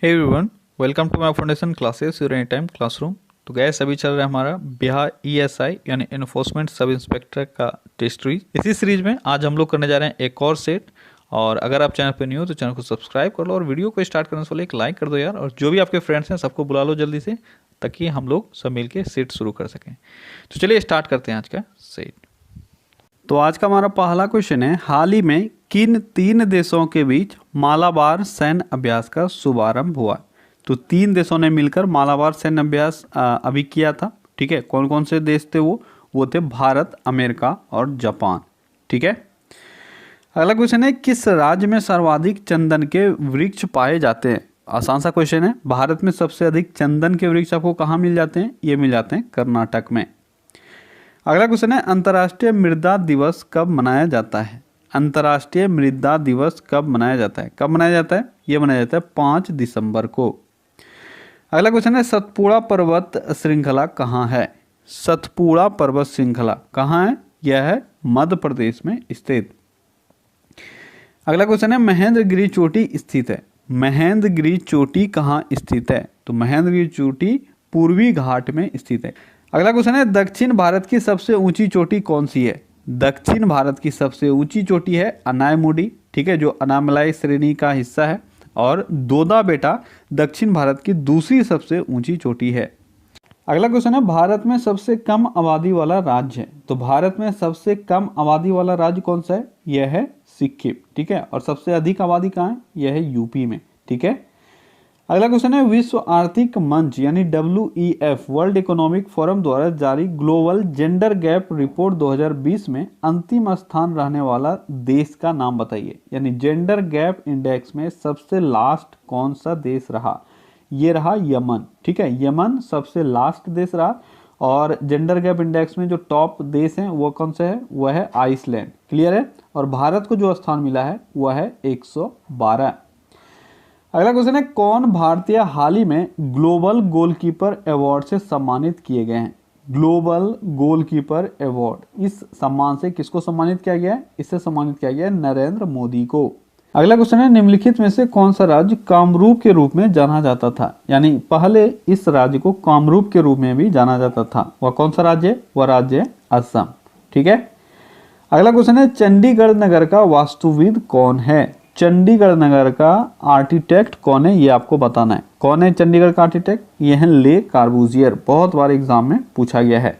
Hey everyone, welcome to my foundation classes your any time classroom. तो guys अभी चल रहा है हमारा बिहार ईएसआई यानी इन्फोर्समेंट सब इंस्पेक्टर का टेस्ट सीरीज। इसी सीरीज में आज हम लोग करने जा रहे हैं एक और सेट। और अगर आप चैनल पे न्यू हो तो चैनल को सब्सक्राइब कर लो और वीडियो को स्टार्ट करने से पहले एक लाइक कर दो यार। और जो भी आपके फ्रेंड्स हैं सबको बुला लो जल्दी से, ताकि हम लोग सब मिल के सेट शुरू कर सकें। तो चलिए स्टार्ट करते हैं आज का सेट। तो आज का हमारा पहला क्वेश्चन है, हाल ही में किन 3 देशों के बीच मालाबार सैन्य अभ्यास का शुभारंभ हुआ। तो 3 देशों ने मिलकर मालाबार सैन्य अभ्यास अभी किया था। ठीक है, कौन कौन से देश थे वो थे भारत, अमेरिका और जापान। ठीक है, अगला क्वेश्चन है, किस राज्य में सर्वाधिक चंदन के वृक्ष पाए जाते हैं। आसान सा क्वेश्चन है, भारत में सबसे अधिक चंदन के वृक्ष आपको कहाँ मिल जाते हैं, ये मिल जाते हैं कर्नाटक में। अगला क्वेश्चन है, अंतर्राष्ट्रीय मृदा दिवस कब मनाया जाता है। अंतर्राष्ट्रीय मृदा दिवस कब मनाया जाता है, कब मनाया जाता है, ये मनाया जाता है 5 दिसंबर को। अगला क्वेश्चन है, सतपुड़ा पर्वत श्रृंखला कहाँ है। सतपुड़ा पर्वत श्रृंखला कहाँ है, यह है मध्य प्रदेश में स्थित। अगला क्वेश्चन है, महेंद्रगिरी चोटी स्थित है। महेंद्रगिरी चोटी कहाँ स्थित है, तो महेंद्रगिरी चोटी पूर्वी घाट में स्थित है। अगला क्वेश्चन है, दक्षिण भारत की सबसे ऊंची चोटी कौन सी है। दक्षिण भारत की सबसे ऊंची चोटी है अनायमुडी। ठीक है, जो अनामलाई श्रेणी का हिस्सा है। और दोदा बेटा दक्षिण भारत की दूसरी सबसे ऊंची चोटी है। अगला क्वेश्चन है, भारत में सबसे कम आबादी वाला राज्य है। तो भारत में सबसे कम आबादी वाला राज्य कौन सा है, यह है सिक्किम। ठीक है, और सबसे अधिक आबादी कहाँ है, यह है यूपी में। ठीक है, अगला क्वेश्चन है, विश्व आर्थिक मंच यानी WEF वर्ल्ड इकोनॉमिक फोरम द्वारा जारी ग्लोबल जेंडर गैप रिपोर्ट 2020 में अंतिम स्थान रहने वाला देश का नाम बताइए। यानी जेंडर गैप इंडेक्स में सबसे लास्ट कौन सा देश रहा, ये रहा यमन। ठीक है, यमन सबसे लास्ट देश रहा। और जेंडर गैप इंडेक्स में जो टॉप देश हैं वो कौन सा है, वह है आइसलैंड। क्लियर है, और भारत को जो स्थान मिला है वह है 112। अगला क्वेश्चन है, कौन भारतीय हाल ही में ग्लोबल गोलकीपर अवार्ड से सम्मानित किए गए हैं। ग्लोबल गोलकीपर अवार्ड, इस सम्मान से किसको सम्मानित किया गया है, इससे सम्मानित किया गया है नरेंद्र मोदी को। अगला क्वेश्चन है, निम्नलिखित में से कौन सा राज्य कामरूप के रूप में जाना जाता था। यानी पहले इस राज्य को कामरूप के रूप में भी जाना जाता था। वह कौन सा राज्य है, वह राज्य है असम। ठीक है, अगला क्वेश्चन है, चंडीगढ़ नगर का वास्तुविद कौन है। चंडीगढ़ नगर का आर्किटेक्ट कौन है, ये आपको बताना है। कौन है चंडीगढ़ का आर्किटेक्ट, ये है ले कार्बूजियर। बहुत बार एग्जाम में पूछा गया है।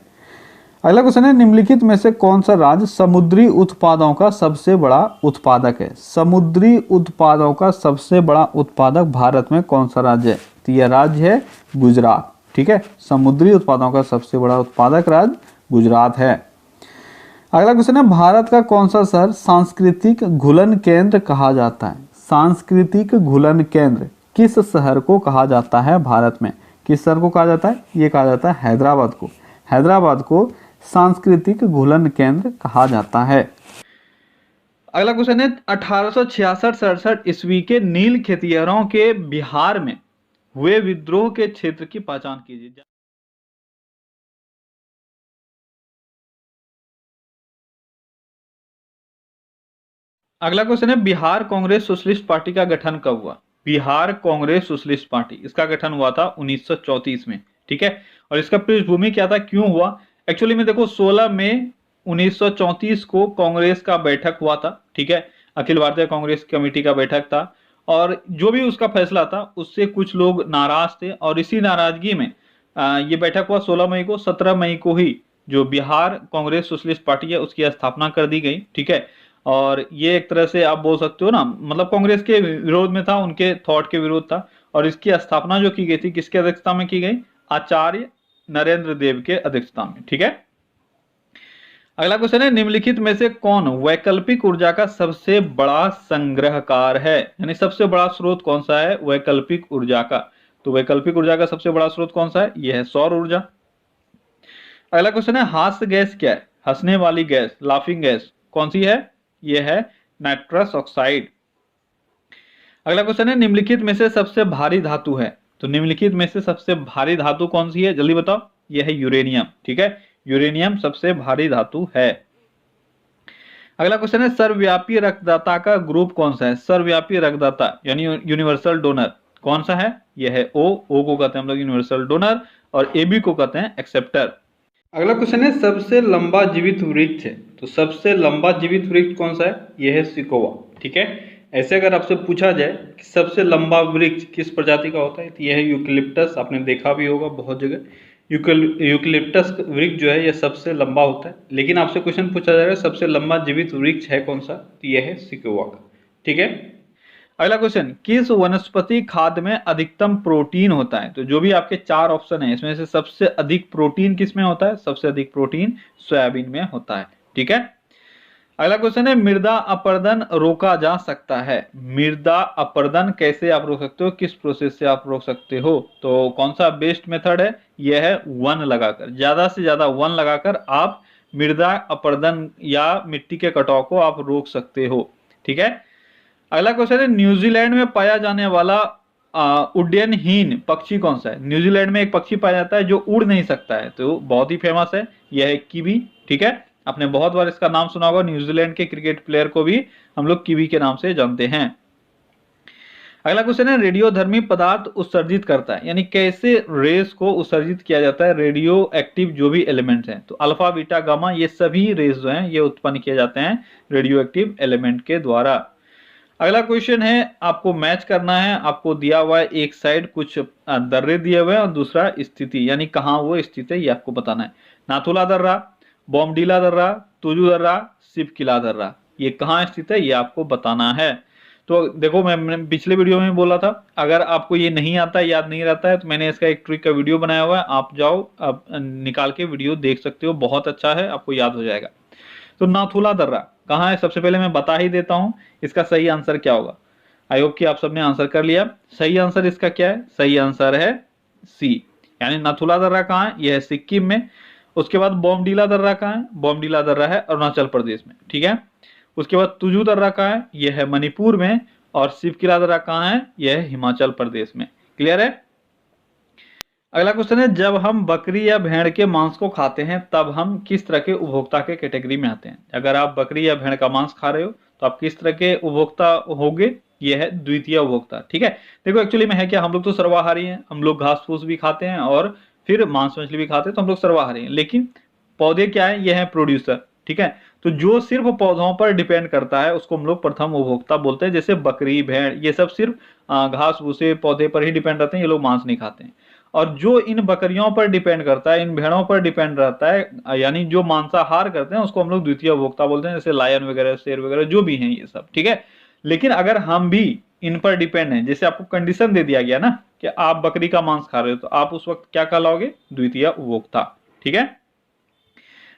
अगला क्वेश्चन है, निम्नलिखित में से कौन सा राज्य समुद्री उत्पादों का सबसे बड़ा उत्पादक है। समुद्री उत्पादों का सबसे बड़ा उत्पादक भारत में कौन सा राज्य है, तो यह राज्य है गुजरात। ठीक है, समुद्री उत्पादों का सबसे बड़ा उत्पादक राज्य गुजरात है। अगला क्वेश्चन है, भारत का कौन सा शहर सांस्कृतिक घुलन केंद्र कहा जाता है। सांस्कृतिक घुलन केंद्र किस शहर को कहा जाता है भारत में, किस शहर को कहा जाता है, ये कहा जाता है हैदराबाद को। हैदराबाद को सांस्कृतिक घुलन केंद्र कहा जाता है। अगला क्वेश्चन है, 1866-67 ईस्वी के नील खेतिहरों के बिहार में हुए विद्रोह के क्षेत्र की पहचान कीजिए। अगला क्वेश्चन है, बिहार कांग्रेस सोशलिस्ट पार्टी का गठन कब हुआ। बिहार कांग्रेस सोशलिस्ट पार्टी, इसका गठन हुआ था 1934 में। ठीक है, और इसका पृष्ठभूमि क्या था, क्यों हुआ। एक्चुअली में देखो, 16 मई 1934 को कांग्रेस का बैठक हुआ था। ठीक है, अखिल भारतीय कांग्रेस कमेटी का बैठक था। और जो भी उसका फैसला था उससे कुछ लोग नाराज थे, और इसी नाराजगी में ये बैठक हुआ 16 मई को। 17 मई को ही जो बिहार कांग्रेस सोशलिस्ट पार्टी है उसकी स्थापना कर दी गई। ठीक है, और ये एक तरह से आप बोल सकते हो ना, मतलब कांग्रेस के विरोध में था, उनके थॉट के विरोध था। और इसकी स्थापना जो की गई थी किसके अध्यक्षता में की गई, आचार्य नरेंद्र देव के अध्यक्षता में। ठीक है, अगला क्वेश्चन है, निम्नलिखित में से कौन वैकल्पिक ऊर्जा का सबसे बड़ा संग्रहकार है। यानी सबसे बड़ा स्रोत कौन सा है वैकल्पिक ऊर्जा का, तो वैकल्पिक ऊर्जा का सबसे बड़ा स्रोत कौन सा है, यह है सौर ऊर्जा। अगला क्वेश्चन है, हास्य गैस क्या है, हंसने वाली गैस, लाफिंग गैस कौन सी है, यह है नाइट्रस ऑक्साइड। अगला क्वेश्चन है, निम्नलिखित में से सबसे भारी धातु है। तो निम्नलिखित में से सबसे भारी धातु कौन सी है, जल्दी बताओ, यह है यूरेनियम। ठीक है, यूरेनियम सबसे भारी धातु है। अगला क्वेश्चन है, सर्वव्यापी रक्तदाता का ग्रुप कौन सा है। सर्वव्यापी रक्तदाता यानी यूनिवर्सल डोनर कौन सा है? यह है ओ को कहते हैं हम लोग यूनिवर्सल डोनर और AB को कहते हैं एक्सेप्टर। अगला क्वेश्चन है सबसे लंबा जीवित वृक्ष है, तो सबसे लंबा जीवित वृक्ष कौन सा है? यह है सिकोआ। ठीक है, ऐसे अगर आपसे पूछा जाए कि सबसे लंबा वृक्ष किस प्रजाति का होता है तो यह है यूकलिप्टस। आपने देखा भी होगा बहुत जगह, यूकलिप्टस वृक्ष जो है यह सबसे लंबा होता है। लेकिन आपसे क्वेश्चन पूछा जा रहा है सबसे लंबा जीवित वृक्ष है कौन सा, तो यह है सिकोआ का। ठीक है, अगला क्वेश्चन, किस वनस्पति खाद्य में अधिकतम प्रोटीन होता है? तो जो भी आपके 4 ऑप्शन है इसमें से सबसे अधिक प्रोटीन किस में होता है? सबसे अधिक प्रोटीन सोयाबीन में होता है। ठीक है, अगला क्वेश्चन है, मृदा अपरदन रोका जा सकता है? मृदा अपरदन कैसे आप रोक सकते हो, किस प्रोसेस से आप रोक सकते हो? तो कौन सा बेस्ट मेथड है? यह है वन लगाकर, ज्यादा से ज्यादा वन लगाकर आप मृदा अपरदन या मिट्टी के कटाव को आप रोक सकते हो। ठीक है, अगला क्वेश्चन है, न्यूजीलैंड में पाया जाने वाला उड्डयनहीन पक्षी कौन सा है? न्यूजीलैंड में एक पक्षी पाया जाता है जो उड़ नहीं सकता है, तो बहुत ही फेमस है, यह है कीवी। ठीक है, आपने बहुत बार इसका नाम सुना होगा, न्यूजीलैंड के क्रिकेट प्लेयर को भी हम लोग कीवी के नाम से जानते हैं। अगला क्वेश्चन है, रेडियोधर्मी पदार्थ उत्सर्जित करता है, यानी कैसे रेस को उत्सर्जित किया जाता है? रेडियो एक्टिव जो भी एलिमेंट्स हैं, तो अल्फा बीटा गामा ये सभी रेस जो हैं ये उत्पन्न किए जाते हैं रेडियो एक्टिव एलिमेंट के द्वारा। अगला क्वेश्चन है, आपको मैच करना है, आपको दिया हुआ है एक साइड कुछ दर्रे दिए हुए हैं और दूसरा स्थिति, यानी कहाँ वो स्थित है ये आपको बताना है। नाथुला दर्रा, बॉम्बडीला दर्रा, तुजू दर्रा, सिपकिला दर्रा, ये कहाँ स्थित है ये आपको बताना है। तो देखो मैंने पिछले वीडियो में बोला था, अगर आपको ये नहीं आता है, याद नहीं रहता है, तो मैंने इसका एक ट्रिक का वीडियो बनाया हुआ है, आप जाओ आप निकाल के वीडियो देख सकते हो, बहुत अच्छा है, आपको याद हो जाएगा। तो नाथुला दर्रा कहाँ है? सबसे पहले मैं बता ही देता हूं इसका सही आंसर क्या होगा। आई होप कि आप सबने आंसर कर लिया। सही आंसर इसका क्या है? सही आंसर है सी, यानी नाथुला दर्रा कहाँ है? यह है सिक्किम में। उसके बाद बॉम्बडीला दर्रा कहाँ है? बॉम्बडीला दर्रा है अरुणाचल प्रदेश में। ठीक है, उसके बाद तुजू दर्रा कहाँ है? यह है मणिपुर में। और सिपकिला दर्रा कहाँ है? यह है हिमाचल प्रदेश में। क्लियर है? अगला क्वेश्चन है, जब हम बकरी या भेड़ के मांस को खाते हैं तब हम किस तरह के उपभोक्ता के कैटेगरी में आते हैं? अगर आप बकरी या भेड़ का मांस खा रहे हो तो आप किस तरह के उपभोक्ता होगे? ये है द्वितीय उपभोक्ता। ठीक है, देखो एक्चुअली में है क्या, हम लोग तो सर्वाहारी हैं, हम लोग घास फूस भी खाते हैं और फिर मांस मछली भी खाते हैं, तो हम लोग सर्वाहारी हैं। लेकिन पौधे क्या है? ये है प्रोड्यूसर। ठीक है, तो जो सिर्फ पौधों पर डिपेंड करता है उसको हम लोग प्रथम उपभोक्ता बोलते हैं। जैसे बकरी भेड़ ये सब सिर्फ घास भूसे पौधे पर ही डिपेंड रहते हैं, ये लोग मांस नहीं खाते हैं। और जो इन बकरियों पर डिपेंड करता है, इन भेड़ों पर डिपेंड रहता है, यानी जो मांसाहार करते हैं उसको हम लोग द्वितीय उपभोक्ता बोलते हैं, जैसे लायन वगैरह शेर वगैरह जो भी हैं ये सब। ठीक है, लेकिन अगर हम भी इन पर डिपेंड हैं, जैसे आपको कंडीशन दे दिया गया ना कि आप बकरी का मांस खा रहे हो, तो आप उस वक्त क्या कहलाओगे? द्वितीय उपभोक्ता। ठीक है,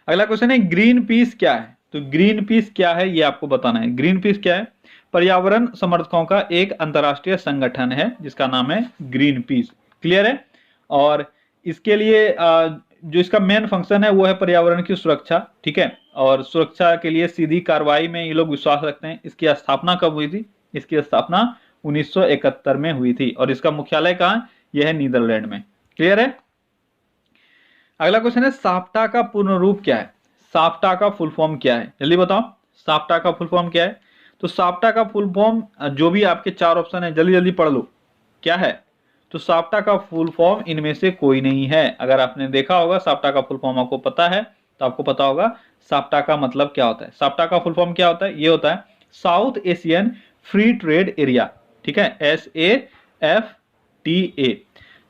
अगला क्वेश्चन है, ग्रीन पीस क्या है? तो ग्रीन पीस क्या है ये आपको बताना है। ग्रीन पीस क्या है? पर्यावरण समर्थकों का एक अंतरराष्ट्रीय संगठन है जिसका नाम है ग्रीन पीस। क्लियर है? और इसके लिए जो इसका मेन फंक्शन है वो है पर्यावरण की सुरक्षा। ठीक है, और सुरक्षा के लिए सीधी कार्रवाई में ये लोग विश्वास रखते हैं। इसकी स्थापना कब हुई थी? इसकी स्थापना 1971 में हुई थी और इसका मुख्यालय कहाँ? यह है नीदरलैंड में। क्लियर है? अगला क्वेश्चन है, साप्टा का पूर्ण रूप क्या है? साप्टा का फुल फॉर्म क्या है? जल्दी बताओ, साप्टा का फुल फॉर्म क्या है? तो साप्टा का फुल फॉर्म जो भी आपके 4 ऑप्शन है जल्दी जल्दी पढ़ लो, क्या है? तो साप्टा का फुल फॉर्म इनमें से कोई नहीं है। अगर आपने देखा होगा साप्टा का फुल फॉर्म आपको पता है तो आपको पता होगा साप्टा का मतलब क्या होता है। साप्टा का फुल फॉर्म क्या होता है? ये होता है south Asian free trade area. ठीक है, SAFTA,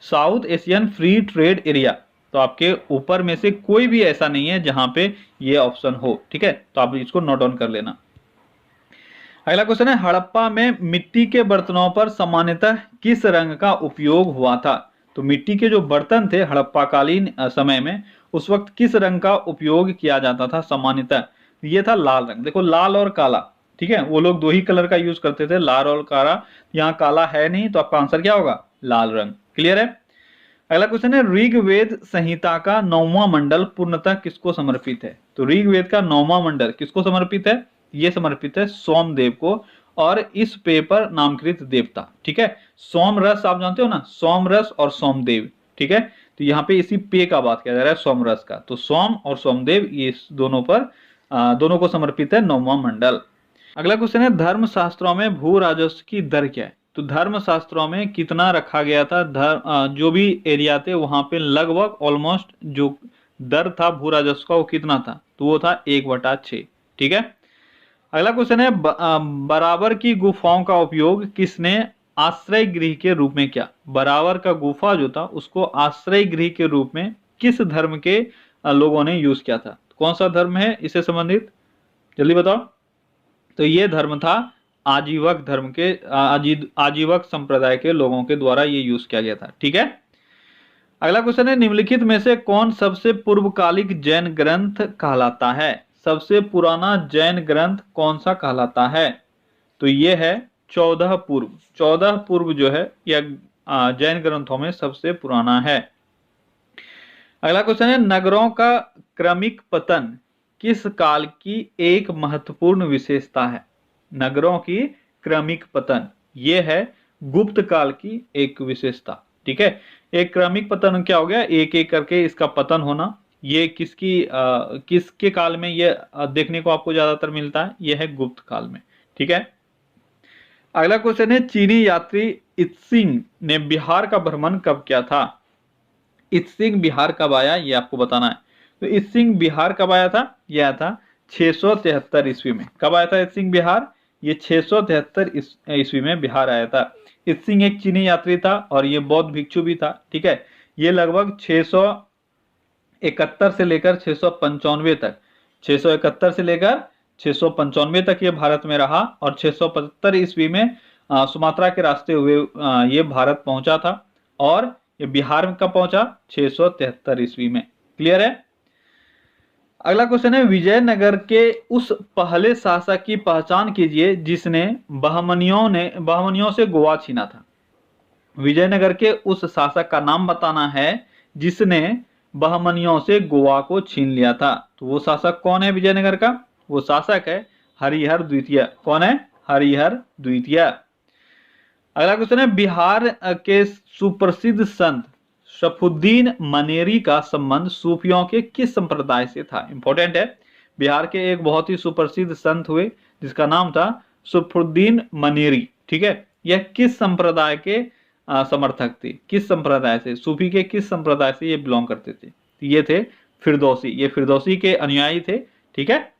south Asian free trade area. तो आपके ऊपर में से कोई भी ऐसा नहीं है जहां पे ये ऑप्शन हो। ठीक है, तो आप इसको नोट डाउन कर लेना। अगला क्वेश्चन है, हड़प्पा में मिट्टी के बर्तनों पर सामान्यतः किस रंग का उपयोग हुआ था? तो मिट्टी के जो बर्तन थे हड़प्पा कालीन समय में, उस वक्त किस रंग का उपयोग किया जाता था सामान्यतः? ये था लाल रंग। देखो लाल और काला, ठीक है, वो लोग 2 ही कलर का यूज करते थे, लाल और काला। यहाँ काला है नहीं, तो आपका आंसर क्या होगा? लाल रंग। क्लियर है? अगला क्वेश्चन है, ऋग्वेद संहिता का 9वां मंडल पूर्णतः किसको समर्पित है? तो ऋग्वेद का 9वां मंडल किसको समर्पित है? ये समर्पित है सोमदेव को और इस पे पर नामकृत देवता। ठीक है, सोमरस आप जानते हो ना, सोमरस और सोमदेव। ठीक है, तो यहाँ पे इसी पे का बात किया जा रहा है, सोमरस का। तो सोम और सोमदेव ये दोनों पर दोनों को समर्पित है 9वां मंडल। अगला क्वेश्चन है, धर्म शास्त्रों में भू राजस्व की दर क्या है? तो धर्म शास्त्रों में कितना रखा गया था, जो भी एरिया थे वहां पे लगभग ऑलमोस्ट जो दर था भू राजस्व का वो कितना था, तो वो था 1/6। ठीक है। अगला क्वेश्चन है बराबर की गुफाओं का उपयोग किसने आश्रय गृह के रूप में किया। बराबर का गुफा जो था उसको आश्रय गृह के रूप में किस धर्म के लोगों ने यूज किया था। कौन सा धर्म है इससे संबंधित, जल्दी बताओ। तो ये धर्म था आजीवक धर्म के, आजीवक संप्रदाय के लोगों के द्वारा ये यूज किया गया था। ठीक है। अगला क्वेश्चन है निम्नलिखित में से कौन सबसे पूर्वकालिक जैन ग्रंथ कहलाता है। सबसे पुराना जैन ग्रंथ कौन सा कहलाता है, तो ये है 14 पूर्व। 14 पूर्व जो है यह जैन ग्रंथों में सबसे पुराना है। अगला क्वेश्चन है नगरों का क्रमिक पतन किस काल की एक महत्वपूर्ण विशेषता है। नगरों की क्रमिक पतन ये है गुप्त काल की एक विशेषता। ठीक है। एक क्रमिक पतन क्या हो गया, एक एक करके इसका पतन होना। ये किसके काल में ये देखने को आपको ज्यादातर मिलता है, ये है गुप्त काल में। ठीक है। अगला क्वेश्चन है चीनी यात्री इत्सिंग ने बिहार का भ्रमण कब किया था। इत्सिंग बिहार कब आया ये आपको बताना है। तो इत्सिंग बिहार कब आया था, यह आया था 673 ईस्वी में। कब आया था इत्सिंग बिहार, ये 673 ईस्वी में बिहार आया था। इत्सिंग एक चीनी यात्री था और ये बौद्ध भिक्षु भी था। ठीक है। ये लगभग 671 से लेकर 695 तक, 671 से लेकर 695 तक ये भारत में रहा और 675 ईस्वी में सुमात्रा के रास्ते हुए ये भारत पहुंचा था और ये बिहार में कब पहुंचा, 673 ईस्वी में। क्लियर है। अगला क्वेश्चन है विजयनगर के उस पहले शासक की पहचान कीजिए जिसने बहमनियों से गोवा छीना था। विजयनगर के उस शासक का नाम बताना है जिसने बहमनियों से गोवा को छीन लिया था। तो वो शासक कौन है विजयनगर का, वो शासक है हरिहर द्वितीय। कौन है, हरिहर द्वितीय। अगला क्वेश्चन है बिहार के सुप्रसिद्ध संत शफुद्दीन मनेरी का संबंध सूफियों के किस संप्रदाय से था। इंपॉर्टेंट है। बिहार के एक बहुत ही सुप्रसिद्ध संत हुए जिसका नाम था शफुद्दीन मनेरी। ठीक है। यह किस संप्रदाय के समर्थक थे, किस संप्रदाय से, सूफी के किस संप्रदाय से ये बिलोंग करते थे, ये थे फिरदौसी। ये फिरदौसी के अनुयायी थे। ठीक है।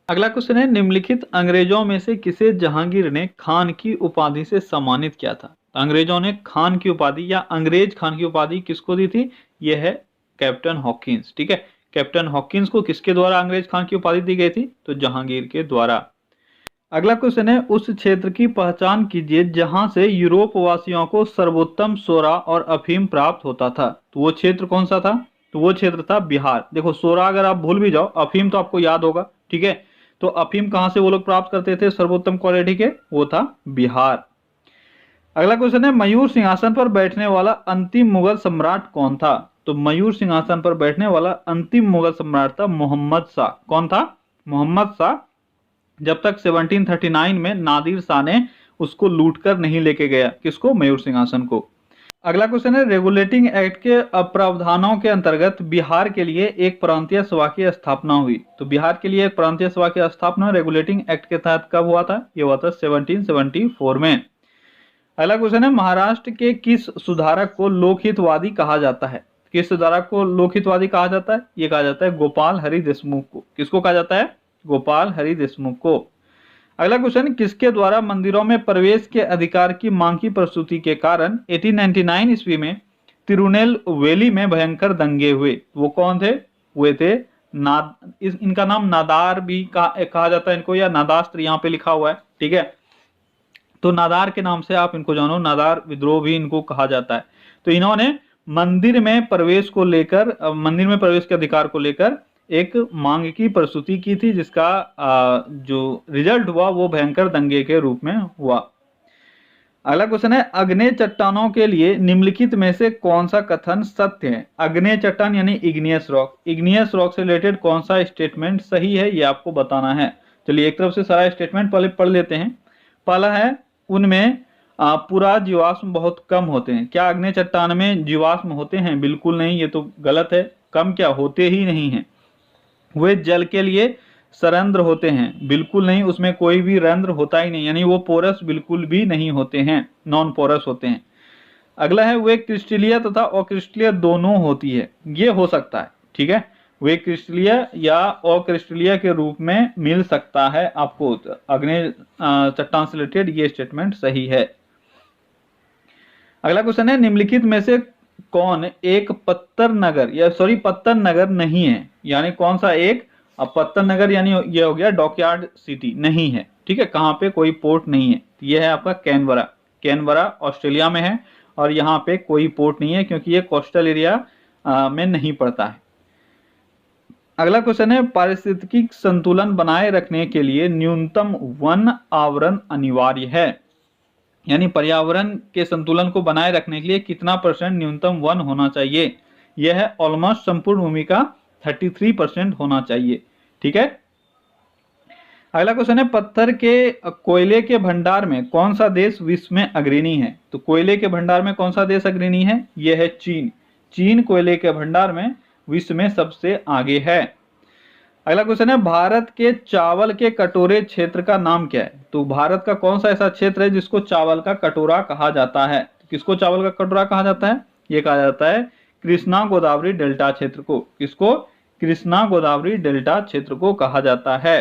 अगला क्वेश्चन है निम्नलिखित अंग्रेजों में से किसे जहांगीर ने खान की उपाधि से सम्मानित किया था। तो अंग्रेजों ने खान की उपाधि या अंग्रेज खान की उपाधि किसको दी थी, यह है कैप्टन हॉकिंस। ठीक है। कैप्टन हॉकिंस को किसके द्वारा अंग्रेज खान की उपाधि दी गई थी, तो जहांगीर के द्वारा। अगला क्वेश्चन है उस क्षेत्र की पहचान कीजिए जहां से यूरोप वासियों को सर्वोत्तम सोरा और अफीम प्राप्त होता था। तो वो क्षेत्र कौन सा था, तो वो क्षेत्र था बिहार। देखो सोरा अगर आप भूल भी जाओ, अफीम तो आपको याद होगा। ठीक है। तो अफीम कहां से वो लोग प्राप्त करते थे सर्वोत्तम क्वालिटी के, वो था बिहार। अगला क्वेश्चन है मयूर सिंहासन पर बैठने वाला अंतिम मुगल सम्राट कौन था। तो मयूर सिंहासन पर बैठने वाला अंतिम मुगल सम्राट था मोहम्मद शाह। कौन था, मोहम्मद शाह। जब तक 1739 में नादिर शाह ने उसको लूटकर नहीं लेके गया, किसको, मयूर सिंहासन को। अगला क्वेश्चन है रेगुलेटिंग एक्ट के प्रावधानों के अंतर्गत बिहार के लिए एक प्रांतीय सभा की स्थापना हुई। तो बिहार के लिए एक प्रांतीय सभा की स्थापना रेगुलेटिंग एक्ट के तहत कब हुआ था, ये हुआ था 1774 में। अगला क्वेश्चन है महाराष्ट्र के किस सुधारक को लोकहितवादी कहा जाता है। किस सुधारक को लोकहितवादी कहा जाता है, ये कहा जाता है गोपाल हरि देशमुख को। किसको कहा जाता है, गोपाल हरि देशमुख को। अगला क्वेश्चन किसके द्वारा मंदिरों में प्रवेश के अधिकार की मांग की प्रस्तुति के कारण 1899 ईस्वी में तिरुनेलवेली में भयंकर दंगे हुए। वो कौन थे, हुए थे इनका नाम नादार भी कहा जाता है इनको, या नादास्त्र यहाँ पे लिखा हुआ है। ठीक है। तो नादार के नाम से आप इनको जानो, नादार विद्रोह भी इनको कहा जाता है। तो इन्होंने मंदिर में प्रवेश को लेकर, मंदिर में प्रवेश के अधिकार को लेकर एक मांग की प्रस्तुति की थी जिसका जो रिजल्ट हुआ वो भयंकर दंगे के रूप में हुआ। अगला क्वेश्चन है अग्नेय चट्टानों के लिए निम्नलिखित में से कौन सा कथन सत्य है। अग्नेय चट्टान यानी इग्नियस रॉक, इग्नियस रॉक से रिलेटेड कौन सा स्टेटमेंट सही है ये आपको बताना है। चलिए एक तरफ से सारा स्टेटमेंट पहले पढ़ लेते हैं। पहला है उनमें पूरा जीवाश्म बहुत कम होते हैं। क्या अग्नेय चट्टान में जीवाश्म होते हैं, बिल्कुल नहीं, ये तो गलत है। कम क्या, होते ही नहीं है। वे जल के लिए सरंध्र होते हैं? बिल्कुल नहीं, उसमें कोई भी रंध्र होता ही नहीं, यानी वो पोरस बिल्कुल भी नहीं होते हैं, नॉन पोरस होते हैं। अगला है वे क्रिस्टलीय तथा अक्रिस्टलीय दोनों होती है, ये हो सकता है, ठीक है, वे क्रिस्टलीय या अक्रिस्टलीय के रूप में मिल सकता है आपको। आग्नेय चट्टान से रिलेटेड ये स्टेटमेंट सही है। अगला क्वेश्चन है निम्नलिखित में से कौन एक पत्थर नगर नहीं है, यानी कौन सा एक, अब पत्थर नगर यानी ये हो गया डॉकयार्ड सिटी नहीं है, ठीक है, कहां पे कोई पोर्ट नहीं है, ये है आपका कैनबरा। कैनबरा ऑस्ट्रेलिया में है और यहाँ पे कोई पोर्ट नहीं है क्योंकि ये कोस्टल एरिया में नहीं पड़ता है। अगला क्वेश्चन है पारिस्थितिक संतुलन बनाए रखने के लिए न्यूनतम वन आवरण अनिवार्य है, यानी पर्यावरण के संतुलन को बनाए रखने के लिए कितना % न्यूनतम वन होना चाहिए? यह है ऑलमोस्ट संपूर्ण भूमि का 33% होना चाहिए, ठीक है। अगला क्वेश्चन है पत्थर के कोयले के भंडार में कौन सा देश विश्व में अग्रणी है? तो कोयले के भंडार में कौन सा देश अग्रणी है? यह है चीन। चीन कोयले के भंडार में विश्व में सबसे आगे है। अगला क्वेश्चन है भारत के चावल के कटोरे क्षेत्र का नाम क्या है? तो भारत का कौन सा ऐसा क्षेत्र है जिसको चावल का कटोरा कहा जाता है? किसको चावल का कटोरा कहा जाता है? ये कहा जाता है कृष्णा गोदावरी डेल्टा क्षेत्र को। किसको? कृष्णा गोदावरी डेल्टा क्षेत्र को कहा जाता है।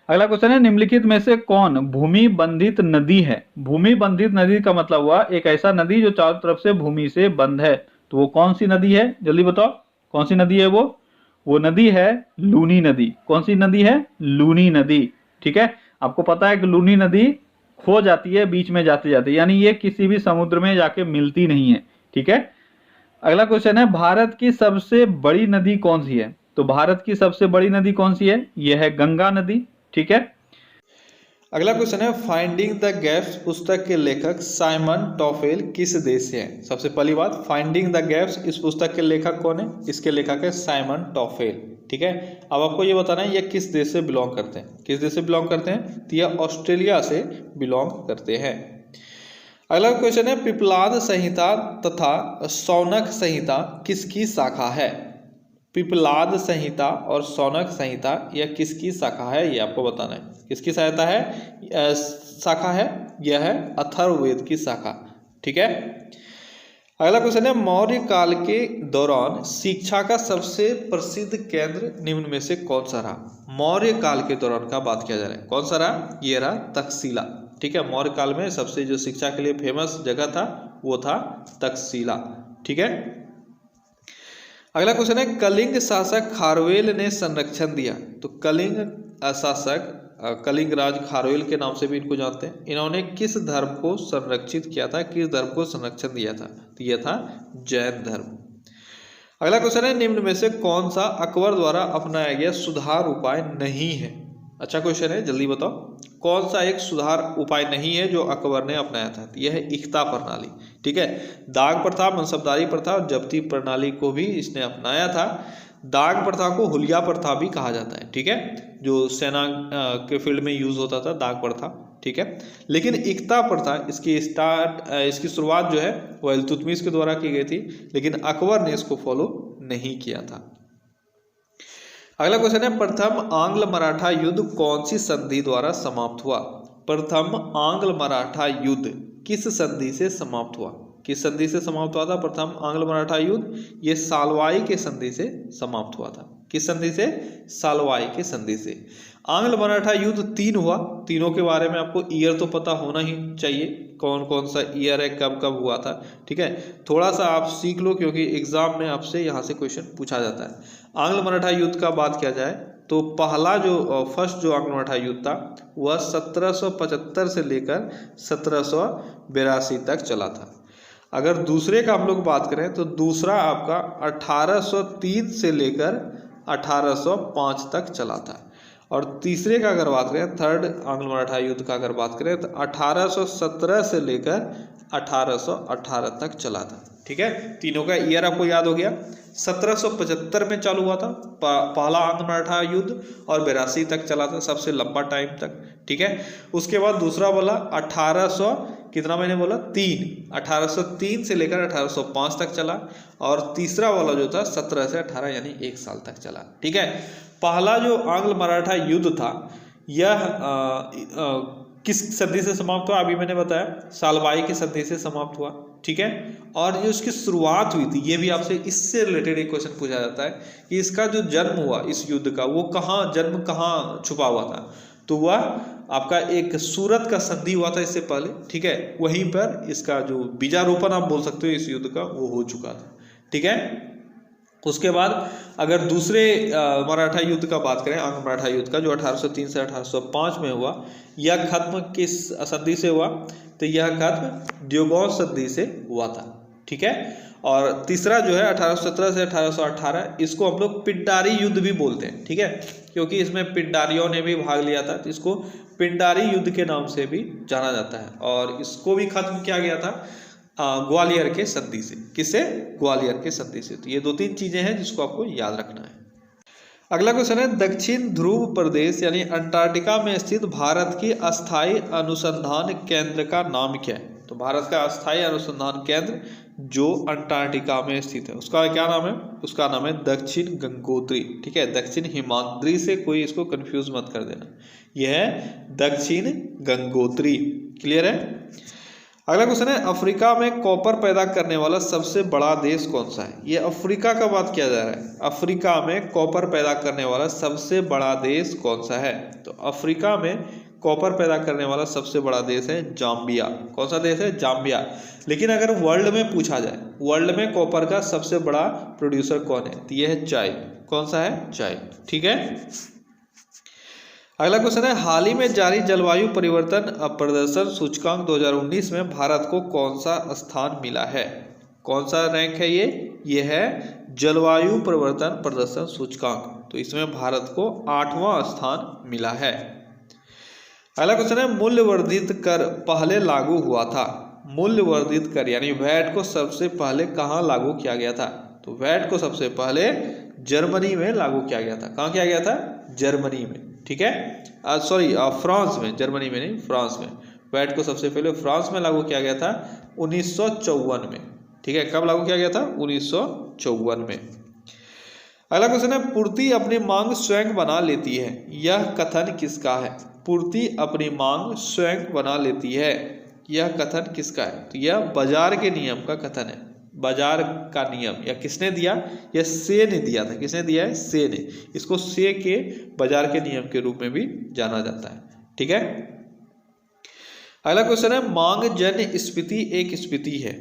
अगला क्वेश्चन है निम्नलिखित में से कौन भूमि बंधित नदी है? भूमि बंधित नदी का मतलब हुआ एक ऐसा नदी जो चारों तरफ से भूमि से बंद है। तो वो कौन सी नदी है? जल्दी बताओ कौन सी नदी है वो नदी है लूनी नदी। कौन सी नदी है? लूनी नदी, ठीक है। आपको पता है कि लूनी नदी खो जाती है बीच में जाते जाते, यानी ये किसी भी समुद्र में जाके मिलती नहीं है, ठीक है। अगला क्वेश्चन है भारत की सबसे बड़ी नदी कौन सी है? तो भारत की सबसे बड़ी नदी कौन सी है? यह है गंगा नदी, ठीक है। अगला क्वेश्चन है फाइंडिंग द गैप्स पुस्तक के लेखक साइमन टॉफेल किस देश से हैं? सबसे पहली बात, फाइंडिंग द गैप्स इस पुस्तक के लेखक कौन है? इसके लेखक है साइमन टॉफेल, ठीक है। अब आपको ये बताना है ये किस देश से बिलोंग करते हैं। किस देश से बिलोंग करते हैं? तो ये ऑस्ट्रेलिया से बिलोंग करते हैं। अगला क्वेश्चन है पिपलाद संहिता तथा शौनक संहिता किसकी शाखा है? पिपलाद संहिता और शौनक संहिता यह किसकी शाखा है? ये आपको बताना है। किसकी सहायता है शाखा है? यह है अथर्ववेद की शाखा, ठीक है। अगला क्वेश्चन है मौर्य काल के दौरान शिक्षा का सबसे प्रसिद्ध केंद्र निम्न में से कौन सा रहा? मौर्य काल के दौरान का बात किया जा रहा है, कौन सा रहा? ये रहा तक्षशिला, ठीक है। मौर्य काल में सबसे जो शिक्षा के लिए फेमस जगह था वो था तक्षशिला, ठीक है। अगला क्वेश्चन है कलिंग शासक खारवेल ने संरक्षण दिया। तो कलिंग शासक कलिंग राज खारवेल के नाम से भी इनको जानते हैं। इन्होंने किस धर्म को संरक्षित किया था? किस धर्म को संरक्षण दिया था? तो यह था जैन धर्म। अगला क्वेश्चन है निम्न में से कौन सा अकबर द्वारा अपनाया गया सुधार उपाय नहीं है? अच्छा क्वेश्चन है, जल्दी बताओ कौन सा एक सुधार उपाय नहीं है जो अकबर ने अपनाया था? यह है इख्ता प्रणाली, ठीक है। दाग प्रथा, मनसबदारी प्रथा और जब्ती प्रणाली को भी इसने अपनाया था। दाग प्रथा को हुलिया प्रथा भी कहा जाता है, ठीक है, जो सेना के फील्ड में यूज होता था दाग प्रथा, ठीक है। लेकिन इख्ता प्रथा इसकी शुरुआत जो है वो इल्तुतमिश के द्वारा की गई थी, लेकिन अकबर ने इसको फॉलो नहीं किया था। अगला क्वेश्चन है प्रथम आंग्ल मराठा युद्ध कौन सी संधि द्वारा समाप्त हुआ? प्रथम आंग्ल मराठा युद्ध किस संधि से समाप्त हुआ? किस संधि से समाप्त हुआ था प्रथम आंग्ल मराठा युद्ध? ये सालवाई के संधि से समाप्त हुआ था। किस संधि से? सालवाई के संधि से। आंग्ल मराठा युद्ध 3 हुआ। तीनों के बारे में आपको ईयर तो पता होना ही चाहिए, कौन कौन सा ईयर है, कब कब हुआ था, ठीक है। थोड़ा सा आप सीख लो क्योंकि एग्जाम में आपसे यहाँ से क्वेश्चन पूछा जाता है। आंग्ल मराठा युद्ध का बात किया जाए तो पहला जो फर्स्ट जो आंग्ल मराठा युद्ध था वह 1775 से लेकर 1782 तक चला था। अगर दूसरे का हम लोग बात करें तो दूसरा आपका 1803 से लेकर 1805 तक चला था। और तीसरे का अगर बात करें, थर्ड आंग्ल मराठा युद्ध का अगर बात करें तो 1817 से लेकर 1818 तक चला था, ठीक है। तीनों का ईयर आपको याद हो गया। 1775 में चालू हुआ था पहला आंग्ल मराठा युद्ध और 82 तक चला था, सबसे लंबा टाइम तक, ठीक है। उसके बाद दूसरा बोला 1800 कितना मैंने बोला 1803 से लेकर 1805 तक चला। और तीसरा वाला जो था 17 से 18 यानी 1 साल तक चला, ठीक है। पहला जो आंग्ल मराठा युद्ध था यह किस संधि से समाप्त हुआ? अभी मैंने बताया सालबाई की संधि से समाप्त हुआ, ठीक है। और जो इसकी शुरुआत हुई थी, ये भी आपसे इससे रिलेटेड एक क्वेश्चन पूछा जाता है कि इसका जो जन्म हुआ इस युद्ध का, वो जन्म कहाँ छुपा हुआ था? तो वह आपका एक सूरत का संधि हुआ था इससे पहले, ठीक है। वहीं पर इसका जो बीजारोपण आप बोल सकते हो इस युद्ध का, वो हो चुका था, ठीक है। उसके बाद अगर दूसरे मराठा युद्ध का बात करें, आंग्ल मराठा युद्ध का, जो 1803 से 1805 में हुआ, यह खत्म किस संधि से हुआ? तो यह खत्म द्योगौन संधि से हुआ था, ठीक है। और तीसरा जो है 1817 से 1818, इसको हम लोग पिंडारी युद्ध भी बोलते हैं, ठीक है, क्योंकि इसमें पिंडारियों ने भी भाग लिया था, तो इसको पिंडारी युद्ध के नाम से भी जाना जाता है। और इसको भी खत्म किया गया था ग्वालियर के संधि से। किससे? ग्वालियर के संधि से। तो ये 2-3 चीजें हैं जिसको आपको याद रखना है। अगला क्वेश्चन है, दक्षिण ध्रुव प्रदेश यानी अंटार्कटिका में स्थित भारत की अस्थायी अनुसंधान केंद्र का नाम क्या है? तो भारत का अस्थायी अनुसंधान केंद्र जो अंटार्कटिका में स्थित है, उसका क्या नाम है? उसका नाम है दक्षिण गंगोत्री, ठीक है। दक्षिण हिमाद्री से कोई इसको कंफ्यूज मत कर देना, यह है दक्षिण गंगोत्री। क्लियर है? अगला क्वेश्चन है, अफ्रीका में कॉपर पैदा करने वाला सबसे बड़ा देश कौन सा है? ये अफ्रीका का बात किया जा रहा है। अफ्रीका में कॉपर पैदा करने वाला सबसे बड़ा देश कौन सा है? तो अफ्रीका में कॉपर पैदा करने वाला सबसे बड़ा देश है जाम्बिया। कौन सा देश है? जाम्बिया। लेकिन अगर वर्ल्ड में पूछा जाए, वर्ल्ड में कॉपर का सबसे बड़ा प्रोड्यूसर कौन है? तो यह है चाइना। कौन सा है? चाइना, ठीक है। अगला क्वेश्चन है, हाल ही में जारी जलवायु परिवर्तन प्रदर्शन सूचकांक 2019 में भारत को कौन सा स्थान मिला है? कौन सा रैंक है ये है जलवायु परिवर्तन प्रदर्शन सूचकांक। तो इसमें भारत को 8वां स्थान मिला है। अगला क्वेश्चन है, मूल्य वर्धित कर पहले लागू हुआ था? मूल्य वर्धित कर यानी वैट को सबसे पहले कहाँ लागू किया गया था? तो वैट को सबसे पहले जर्मनी में लागू किया गया था। कहाँ किया गया था? जर्मनी में, ठीक है। फ्रांस में, जर्मनी में नहीं, फ्रांस में। वैट को सबसे पहले फ्रांस में लागू किया गया था 1954 में, ठीक है। कब लागू किया गया था? 1954 में। अगला क्वेश्चन है, पूर्ति अपनी मांग स्वयं बना लेती है, यह कथन किसका है? पूर्ति अपनी मांग स्वयं बना लेती है, यह कथन किसका है? तो यह बाजार के नियम का कथन है। बाजार का नियम या किसने दिया? यह से ने दिया था। किसने दिया है? से ने। इसको से के बाजार के नियम के रूप में भी जाना जाता है, ठीक है। अगला क्वेश्चन है, मांग जन्य स्फीति एक स्फीति है।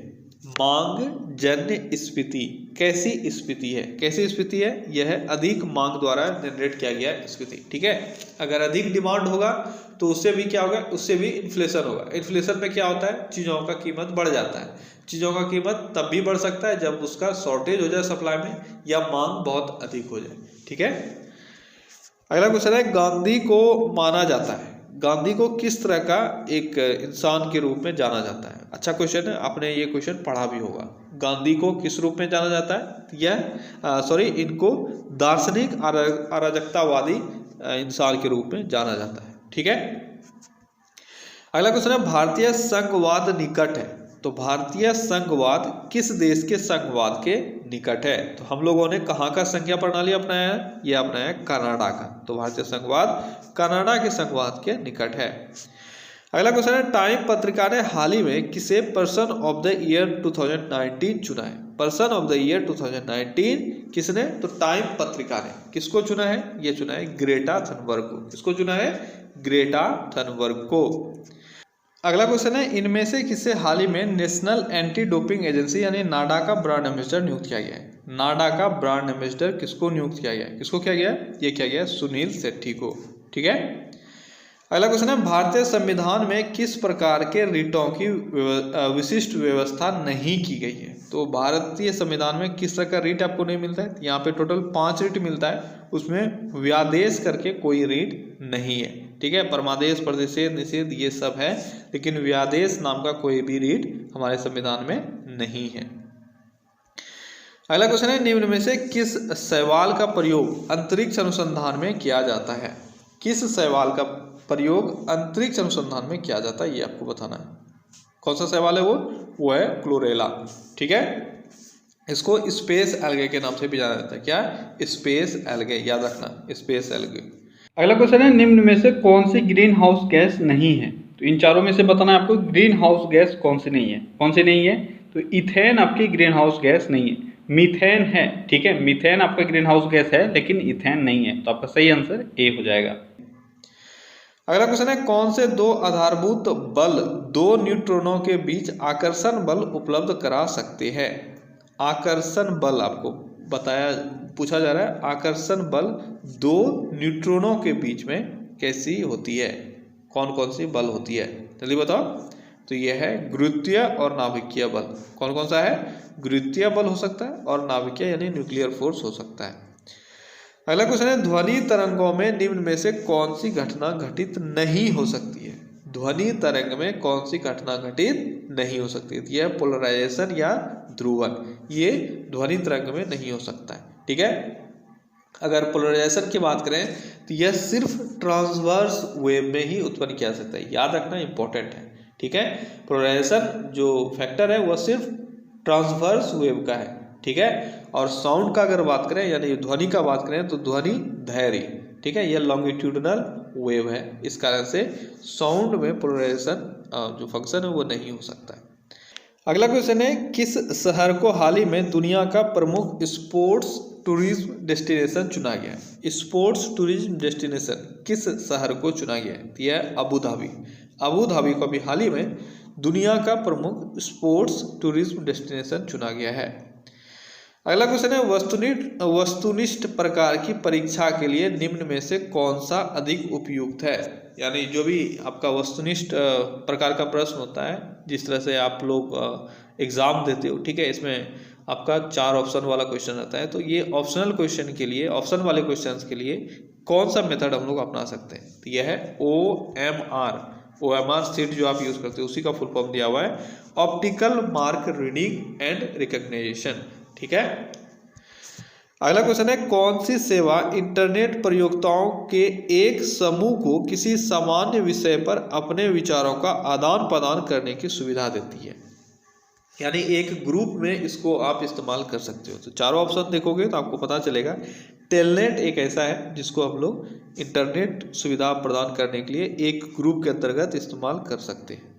मांग जन्य स्फीति कैसी स्फीति है? कैसी स्फीति है? यह है अधिक मांग द्वारा जनरेट किया गया स्फीति, ठीक है। अगर अधिक डिमांड होगा तो उससे भी क्या होगा? उससे भी इन्फ्लेशन होगा। इन्फ्लेशन में क्या होता है? चीज़ों का कीमत बढ़ जाता है। चीज़ों का कीमत तब भी बढ़ सकता है जब उसका शॉर्टेज हो जाए सप्लाई में, या मांग बहुत अधिक हो जाए, ठीक है। अगला क्वेश्चन है, गांधी को माना जाता है, गांधी को किस तरह का एक इंसान के रूप में जाना जाता है? अच्छा क्वेश्चन है, आपने ये क्वेश्चन पढ़ा भी होगा। गांधी को किस रूप में जाना जाता है? इनको दार्शनिक अराजकतावादी इंसान के रूप में जाना जाता है, ठीक है। अगला क्वेश्चन है, भारतीय संघवाद निकट है। तो भारतीय संघवाद किस देश के संघवाद के निकट है? तो हम लोगों ने कहाँ का संख्या प्रणाली अपनाया है? यह अपनाया है कनाडा का। तो भारतीय संघवाद कनाडा के संघवाद के निकट है। अगला क्वेश्चन है, टाइम पत्रिका ने हाल ही में किसे पर्सन ऑफ द ईयर 2019 चुना है? पर्सन ऑफ द ईयर 2019 किसने? तो टाइम पत्रिका ने किसको चुना है? ये चुना है ग्रेटा थनबर्ग को। किसको चुना है? ग्रेटा थनबर्ग को। अगला क्वेश्चन है, इनमें से किसे हाल ही में नेशनल एंटी डोपिंग एजेंसी यानी नाडा का ब्रांड एम्बेसडर नियुक्त किया गया है? नाडा का ब्रांड एम्बेसडर किसको नियुक्त किया गया है? किसको किया गया? ये किया गया सुनील शेट्टी को, ठीक है। अगला क्वेश्चन है, भारतीय संविधान में किस प्रकार के रिटों की विशिष्ट व्यवस्था नहीं की गई है? तो भारतीय संविधान में किस तरह का रिट आपको नहीं मिलता है? यहाँ पे टोटल 5 रिट मिलता है, उसमें व्यादेश करके कोई रिट नहीं है, ठीक है। परमादेश, प्रदेशेद, निषेध ये सब है, लेकिन व्यादेश नाम का कोई भी रिट हमारे संविधान में नहीं है। अगला क्वेश्चन है, निम्न में से किस शैवाल का प्रयोग अंतरिक्ष अनुसंधान में किया जाता है? किस शैवाल का प्रयोग अंतरिक्ष अनुसंधान में किया जाता है, ये आपको बताना है। कौन सा शैवाल है वो है क्लोरेला, ठीक है। इसको स्पेस एल्गे के नाम से भी जाना जाता है। क्या? स्पेस एल्गे, याद रखना, स्पेस एल्गे। अगला क्वेश्चन है, निम्न में से कौन सी ग्रीन हाउस गैस नहीं है? तो इन चारों में से बताना है आपको ग्रीन हाउस गैस कौन सी नहीं है। कौन सी नहीं है? तो इथेन आपकी ग्रीन हाउस गैस नहीं है, मीथेन है। ठीक है, मीथेन आपका ग्रीन हाउस गैस है लेकिन इथेन नहीं है। तो आपका सही आंसर ए हो जाएगा। अगला क्वेश्चन है, कौन से दो आधारभूत बल दो न्यूट्रॉनों के बीच आकर्षण बल उपलब्ध करा सकते हैं? आकर्षण बल आपको पूछा जा रहा है, आकर्षण बल दो न्यूट्रॉनों के बीच में कैसी होती है, कौन कौन सी बल होती है, जल्दी बताओ। तो यह है गुरुत्वीय और नाभिकीय बल। कौन कौन सा है? गुरुत्वीय बल हो सकता है और नाभिकीय यानी न्यूक्लियर फोर्स हो सकता है। अगला क्वेश्चन है, ध्वनि तरंगों में निम्न में से कौन सी घटना घटित नहीं हो सकती है? ध्वनि तरंग में कौन सी घटना घटित नहीं हो सकती है? यह पोलराइजेशन या ध्रुवन, ये ध्वनि तरंग में नहीं हो सकता है। ठीक है, अगर पोलराइजेशन की बात करें तो यह सिर्फ ट्रांसवर्स वेव में ही उत्पन्न किया जा सकता है, याद रखना, इंपॉर्टेंट है। ठीक है, पोलराइजेशन जो फैक्टर है वह सिर्फ ट्रांसवर्स वेव का है। ठीक है, और साउंड का अगर बात करें यानी ध्वनि का बात करें तो ध्वनि धैर्य, ठीक है, यह लॉन्गिट्यूडनल वेव है, इस कारण से साउंड में पोलराइजेशन जो फंक्शन है वो नहीं हो सकता है। अगला क्वेश्चन है, किस शहर को हाल ही में दुनिया का प्रमुख स्पोर्ट्स टूरिज्म डेस्टिनेशन चुना गया है? स्पोर्ट्स टूरिज्म डेस्टिनेशन किस शहर को चुना गया है? यह है अबू धाबी। अबू धाबी को भी हाल ही में दुनिया का प्रमुख स्पोर्ट्स टूरिज्म डेस्टिनेशन चुना गया है। अगला क्वेश्चन है, वस्तुनिष्ठ प्रकार की परीक्षा के लिए निम्न में से कौन सा अधिक उपयुक्त है? यानी जो भी आपका वस्तुनिष्ठ प्रकार का प्रश्न होता है, जिस तरह से आप लोग एग्जाम देते हो, ठीक है, इसमें आपका 4 ऑप्शन वाला क्वेश्चन रहता है। तो ये ऑप्शनल क्वेश्चन के लिए, ऑप्शन वाले क्वेश्चन के लिए कौन सा मेथड हम लोग अपना सकते हैं? तो यह है OMR सीट जो आप यूज करते हो उसी का फुल फॉर्म दिया हुआ है, optical mark reading and recognition. ठीक है, अगला क्वेश्चन है, कौन सी सेवा इंटरनेट प्रयोक्ताओं के एक समूह को किसी सामान्य विषय पर अपने विचारों का आदान प्रदान करने की सुविधा देती है? यानी एक ग्रुप में इसको आप इस्तेमाल कर सकते हो। तो चारों ऑप्शन देखोगे तो आपको पता चलेगा। टेलनेट एक ऐसा है जिसको हम लोग इंटरनेट सुविधा प्रदान करने के लिए एक ग्रुप के अंतर्गत इस्तेमाल कर सकते हैं।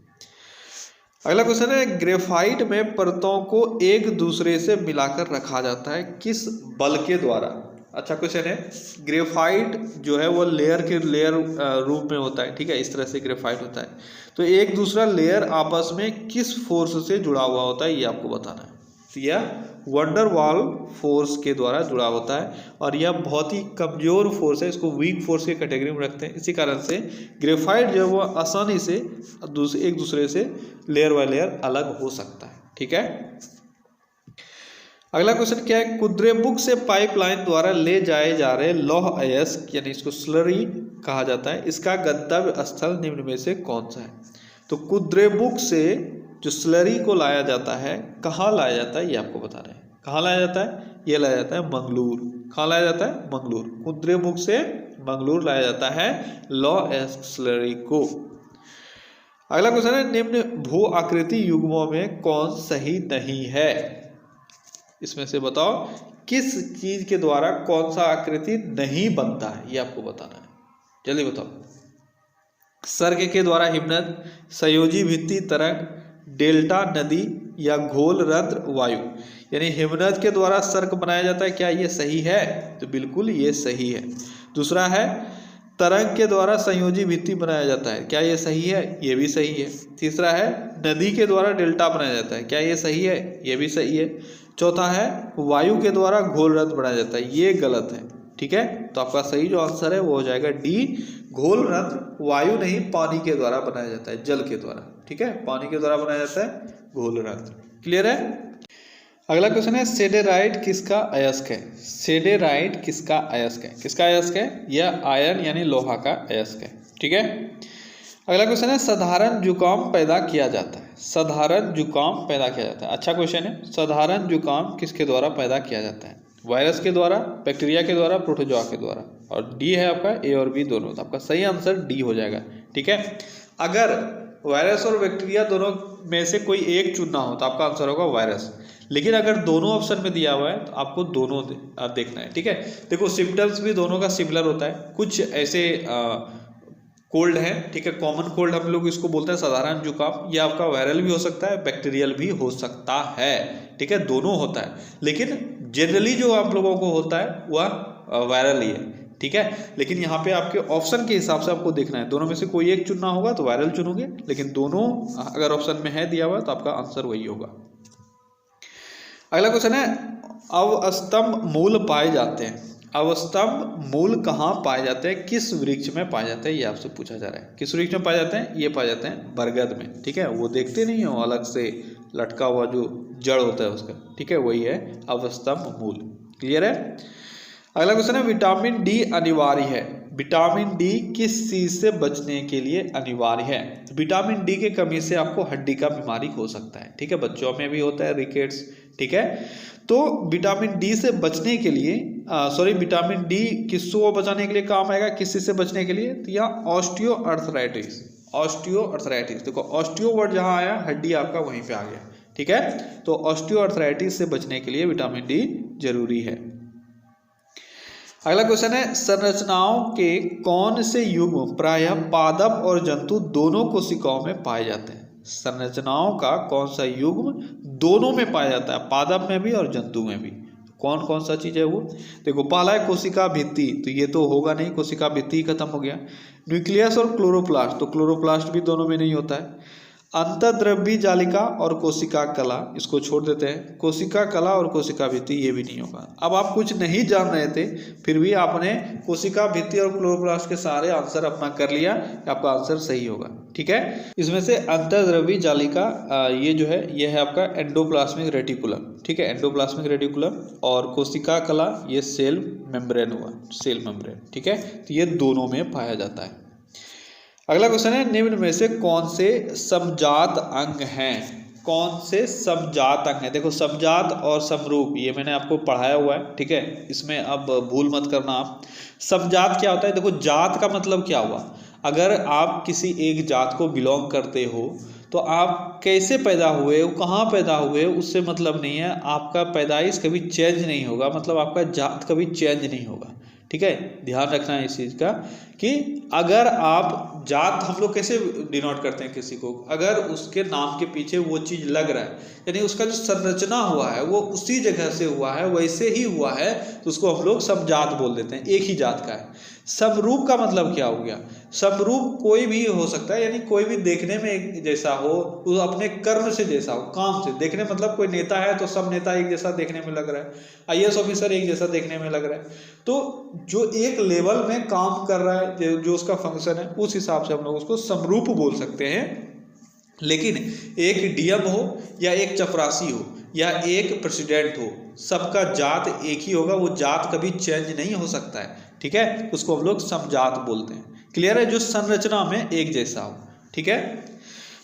अगला क्वेश्चन है, ग्रेफाइट में परतों को एक दूसरे से मिलाकर रखा जाता है किस बल के द्वारा? अच्छा क्वेश्चन है, ग्रेफाइट जो है वो लेयर रूप में होता है। ठीक है, इस तरह से ग्रेफाइट होता है। तो एक दूसरा लेयर आपस में किस फोर्स से जुड़ा हुआ होता है ये आपको बताना है। तो यह वंडरवाल फोर्स के द्वारा जुड़ा होता है और यह बहुत ही कमजोर फोर्स है, इसको वीक फोर्स के कैटेगरी में रखते हैं। इसी कारण से ग्रेफाइट जो है वो आसानी से एक दूसरे से लेयर बाय लेयर अलग हो सकता है। ठीक है, अगला क्वेश्चन क्या है, कुद्रेमुख से पाइपलाइन द्वारा ले जाए जा रहे लौह अयस्क यानी इसको स्लरी कहा जाता है, इसका गंतव्य स्थल निम्न में से कौन सा है? तो कुद्रेमुख से जो स्लरी को लाया जाता है, कहाँ लाया जाता है ये आपको बता रहे हैं। कहाँ लाया जाता है? ये लाया जाता है मंगलूर। कहाँ लाया जाता है? मंगलूर। कुद्रेमुख से मंगलूर लाया जाता है लौह अयस्क स्लरी को। अगला क्वेश्चन है, निम्न भू आकृति युग्मों में कौन सही नहीं है? इसमें से बताओ किस चीज के द्वारा कौन सा आकृति नहीं बनता है, ये आपको बताना है, जल्दी बताओ। सर्ग के द्वारा हिमनद, संयोजी भित्ति तरंग, डेल्टा नदी या घोल रंध्र वायु। यानी हिमनद के द्वारा सर्ग बनाया जाता है, क्या ये सही है? तो बिल्कुल ये सही है। दूसरा है तरंग के द्वारा संयोजी भित्ति बनाया जाता है, क्या ये सही है? ये भी सही है। तीसरा है नदी के द्वारा डेल्टा बनाया जाता है, क्या ये सही है? ये भी सही है। चौथा है वायु के द्वारा घोल रंध्र बनाया जाता है, ये गलत है। ठीक है, तो आपका सही जो आंसर है वो हो जाएगा डी, घोल रंध्र वायु नहीं पानी के द्वारा बनाया जाता है, जल के द्वारा। ठीक है, पानी के द्वारा बनाया जाता है घोल रंध्र। क्लियर है? अगला क्वेश्चन है, सेडेराइट किसका अयस्क है? सेडेराइट किसका अयस्क है? किसका अयस्क है? यह आयरन यानी लोहा का अयस्क है। ठीक है, अगला क्वेश्चन है, साधारण जुकाम पैदा किया जाता है। साधारण जुकाम पैदा किया जाता है। अच्छा क्वेश्चन है, साधारण जुकाम किसके द्वारा पैदा किया जाता है? वायरस के द्वारा, बैक्टीरिया के द्वारा, प्रोटोजोआ के द्वारा। और डी है आपका ए और बी दोनों, तो आपका सही आंसर डी हो जाएगा। ठीक है, अगर वायरस और बैक्टीरिया दोनों में से कोई एक चुनना हो तो आपका आंसर होगा वायरस। लेकिन अगर दोनों ऑप्शन में दिया हुआ है तो आपको दोनों देखना है, ठीक है। देखो सिम्टम्स भी दोनों का सिमिलर होता है। कुछ ऐसे कोल्ड है, ठीक है, कॉमन कोल्ड हम लोग इसको बोलते हैं, साधारण जुकाम। ये आपका वायरल भी हो सकता है, बैक्टीरियल भी हो सकता है, ठीक है, दोनों होता है। लेकिन जनरली जो आप लोगों को होता है वह वायरल ही है, ठीक है। लेकिन यहाँ पे आपके ऑप्शन के हिसाब से आपको देखना है, दोनों में से कोई एक चुनना होगा तो वायरल चुनोगे, लेकिन दोनों अगर ऑप्शन में है दिया हुआ तो आपका आंसर वही होगा। अगला क्वेश्चन है, अवस्तंभ मूल पाए जाते हैं। अवस्तंभ मूल कहाँ पाए जाते हैं, किस वृक्ष में पाए जाते हैं, ये आपसे पूछा जा रहा है। किस वृक्ष में पाए जाते हैं, ये पाए जाते हैं बरगद में, ठीक है। वो देखते नहीं हो अलग से लटका हुआ जो जड़ होता है उसका, ठीक है, वही है अवस्तंभ मूल। क्लियर है। अगला क्वेश्चन है, विटामिन डी अनिवार्य है। विटामिन डी किस चीज से बचने के लिए अनिवार्य है। विटामिन डी की कमी से आपको हड्डी का बीमारी हो सकता है, ठीक है, बच्चों में भी होता है रिकेट्स, ठीक है। तो विटामिन डी से बचने के लिए विटामिन डी किसको बचाने के लिए काम आएगा, किस चीज से बचने के लिए, तो यहाँ ऑस्टियो अर्थराइटिस। ऑस्टियो अर्थराइटिस, देखो ऑस्टियो वर्ड जहाँ आया हड्डी आपका वहीं पे आ गया, ठीक है। तो ऑस्टियो अर्थराइटिस से बचने के लिए विटामिन डी जरूरी है। अगला क्वेश्चन है, संरचनाओं के कौन से युग्म प्रायः पादप और जंतु दोनों कोशिकाओं में पाए जाते हैं। संरचनाओं का कौन सा युग्म दोनों में पाया जाता है, पादप में भी और जंतु में भी। कौन कौन सा चीज है वो, देखो पहला है कोशिका भित्ति, तो ये तो होगा नहीं, कोशिका भित्ति ही खत्म हो गया। न्यूक्लियस और क्लोरोप्लास्ट, तो क्लोरोप्लास्ट भी दोनों में नहीं होता है। अंतर्द्रव्यी जालिका और कोशिका कला, इसको छोड़ देते हैं। कोशिका कला और कोशिका भित्ति ये भी नहीं होगा। अब आप कुछ नहीं जान रहे थे फिर भी आपने कोशिका भित्ति और क्लोरोप्लास्ट के सारे आंसर अपना कर लिया, आपका आंसर सही होगा, ठीक है। इसमें से अंतर्द्रव्यी जालिका ये जो है ये है आपका एंडोप्लाज्मिक रेटिकुलम, ठीक है, एंडोप्लाज्मिक रेटिकुलम। और कोशिका कला ये सेल मेम्ब्रेन हुआ, सेल मेम्ब्रेन, ठीक है। तो ये दोनों में पाया जाता है। अगला क्वेश्चन है, निम्न में से कौन से समजात अंग हैं। कौन से समजात अंग हैं, देखो समजात और समरूप ये मैंने आपको पढ़ाया हुआ है, ठीक है, इसमें अब भूल मत करना आप। समजात क्या होता है, देखो जात का मतलब क्या हुआ, अगर आप किसी एक जात को बिलोंग करते हो तो आप कैसे पैदा हुए, वो कहाँ पैदा हुए, उससे मतलब नहीं है। आपका पैदाइश कभी चेंज नहीं होगा, मतलब आपका जात कभी चेंज नहीं होगा, ठीक है। ध्यान रखना है इस चीज़ का कि अगर आप जात हम लोग कैसे डिनोट करते हैं किसी को, अगर उसके नाम के पीछे वो चीज़ लग रहा है, यानी उसका जो संरचना हुआ है वो उसी जगह से हुआ है, वैसे ही हुआ है, तो उसको हम लोग समजात बोल देते हैं, एक ही जात का है। समरूप का मतलब क्या हो गया, समरूप कोई भी हो सकता है, यानी कोई भी देखने में एक जैसा हो, वो अपने कर्म से जैसा हो, काम से। देखने मतलब कोई नेता है तो सब नेता एक जैसा देखने में लग रहा है, आईएएस ऑफिसर एक जैसा देखने में लग रहा है। तो जो एक लेवल में काम कर रहा है, जो उसका फंक्शन है, उस हिसाब से हम लोग उसको समरूप बोल सकते हैं। लेकिन एक डीएम हो या एक चपरासी हो या एक प्रेसिडेंट हो, सबका जात एक ही होगा, वो जात कभी चेंज नहीं हो सकता है, ठीक है। उसको हम लोग समजात बोलते हैं। क्लियर है, जो संरचना में एक जैसा हो, ठीक है।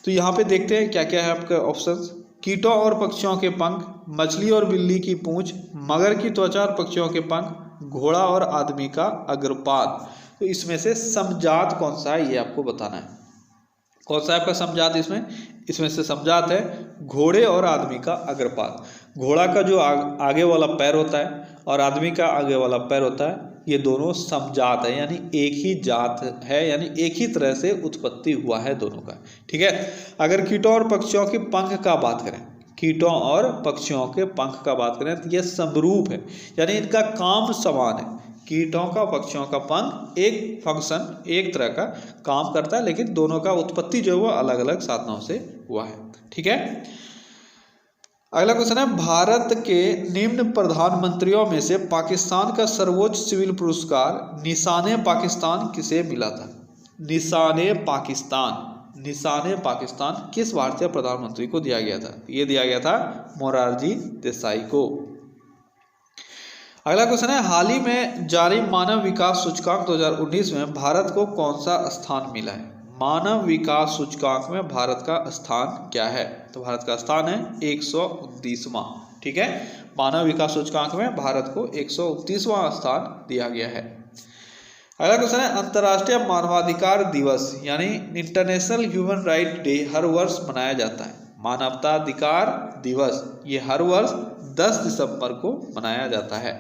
तो यहाँ पे देखते हैं क्या क्या है आपके ऑप्शंस। कीटों और पक्षियों के पंख, मछली और बिल्ली की पूंछ, मगर की त्वचा और पक्षियों के पंख, घोड़ा और आदमी का अग्रपाद। तो इसमें से समजात कौन सा है ये आपको बताना है। कौन सा है आपका समजात, इसमें से समजात है घोड़े और आदमी का अग्रपाद। घोड़ा का जो आगे वाला पैर होता है और आदमी का आगे वाला पैर होता है, ये दोनों समजात है, यानी एक ही जात है, यानी एक ही तरह से उत्पत्ति हुआ है दोनों का, ठीक है। अगर कीटों और पक्षियों के पंख का बात करें, कीटों और पक्षियों के पंख का बात करें तो यह समरूप है, यानी इनका काम समान है। कीटों का पक्षियों का पंख एक फंक्शन एक तरह का काम करता है, लेकिन दोनों का उत्पत्ति जो है वो अलग अलग साधनों से हुआ है, ठीक है। अगला क्वेश्चन है, भारत के निम्न प्रधानमंत्रियों में से पाकिस्तान का सर्वोच्च सिविल पुरस्कार निशाने पाकिस्तान किसे मिला था। निशाने पाकिस्तान किस भारतीय प्रधानमंत्री को दिया गया था, ये दिया गया था मोरारजी देसाई को। अगला क्वेश्चन है, हाल ही में जारी मानव विकास सूचकांक 2019 में भारत को कौन सा स्थान मिला है। मानव विकास सूचकांक में भारत का स्थान क्या है, तो भारत का स्थान है 129वां, ठीक है। मानव विकास सूचकांक में भारत को 129वां स्थान दिया गया है। अगला क्वेश्चन है, अंतर्राष्ट्रीय मानवाधिकार दिवस यानी इंटरनेशनल ह्यूमन राइट डे हर वर्ष मनाया जाता है। मानवाधिकार दिवस ये हर वर्ष 10 दिसंबर को मनाया जाता है।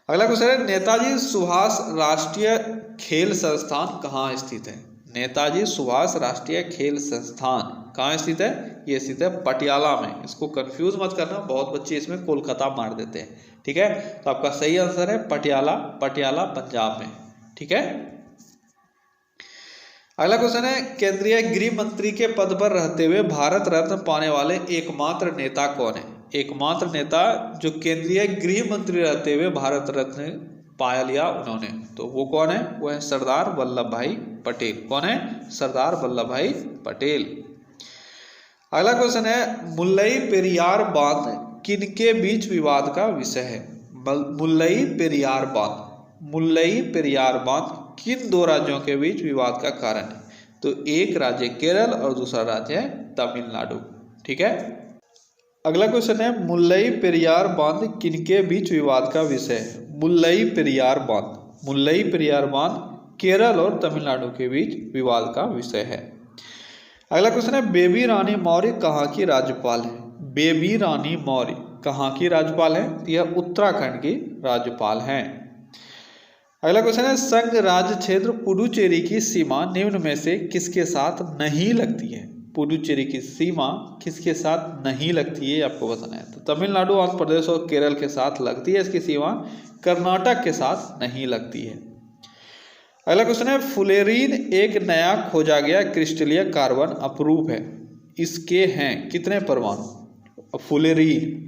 अगला क्वेश्चन है, नेताजी सुभाष राष्ट्रीय खेल संस्थान कहाँ स्थित है? नेताजी सुभाष राष्ट्रीय खेल संस्थान कहाँ स्थित है? ये स्थित है पटियाला में। इसको कंफ्यूज मत करना, बहुत बच्चे इसमें कोलकाता मार देते हैं। ठीक है, तो आपका सही आंसर है पटियाला, पटियाला पंजाब में। ठीक है, अगला क्वेश्चन है, केंद्रीय गृह मंत्री के पद पर रहते हुए भारत रत्न पाने वाले एकमात्र नेता कौन है? एकमात्र नेता जो केंद्रीय गृह मंत्री रहते हुए भारत रत्न पाया लिया उन्होंने, तो वो कौन है? वो है सरदार वल्लभ भाई पटेल। कौन है? सरदार वल्लभ भाई पटेल। अगला क्वेश्चन है, मुल्लई पेरियार बांध किनके बीच विवाद का विषय है? मुल्लई पेरियार बांध, मुल्लई पेरियार बांध किन दो राज्यों के बीच विवाद का कारण है? तो एक राज्य केरल और दूसरा राज्य है तमिलनाडु। ठीक है, अगला क्वेश्चन है, मुल्लई पेरियार बांध किनके बीच विवाद का विषय है? मुल्लई पेरियार बांध, मुल्लई पेरियार बांध केरल और तमिलनाडु के बीच विवाद का विषय है। अगला क्वेश्चन है, बेबी रानी मौर्य कहाँ की राज्यपाल है? बेबी रानी मौर्य कहाँ की राज्यपाल है? यह उत्तराखंड की राज्यपाल हैं। अगला क्वेश्चन है, संघ राज्य क्षेत्र पुडुचेरी की सीमा निम्न में से किसके साथ नहीं लगती है? पुडुचेरी की सीमा किसके साथ नहीं लगती है आपको बताना है। तो तमिलनाडु, आंध्र प्रदेश और केरल के साथ लगती है इसकी सीमा, कर्नाटक के साथ नहीं लगती है। अगला क्वेश्चन है, फुलेरीन एक नया खोजा गया क्रिस्टलीय कार्बन अपरूप है, इसके हैं कितने परमाणु? फुलेरीन,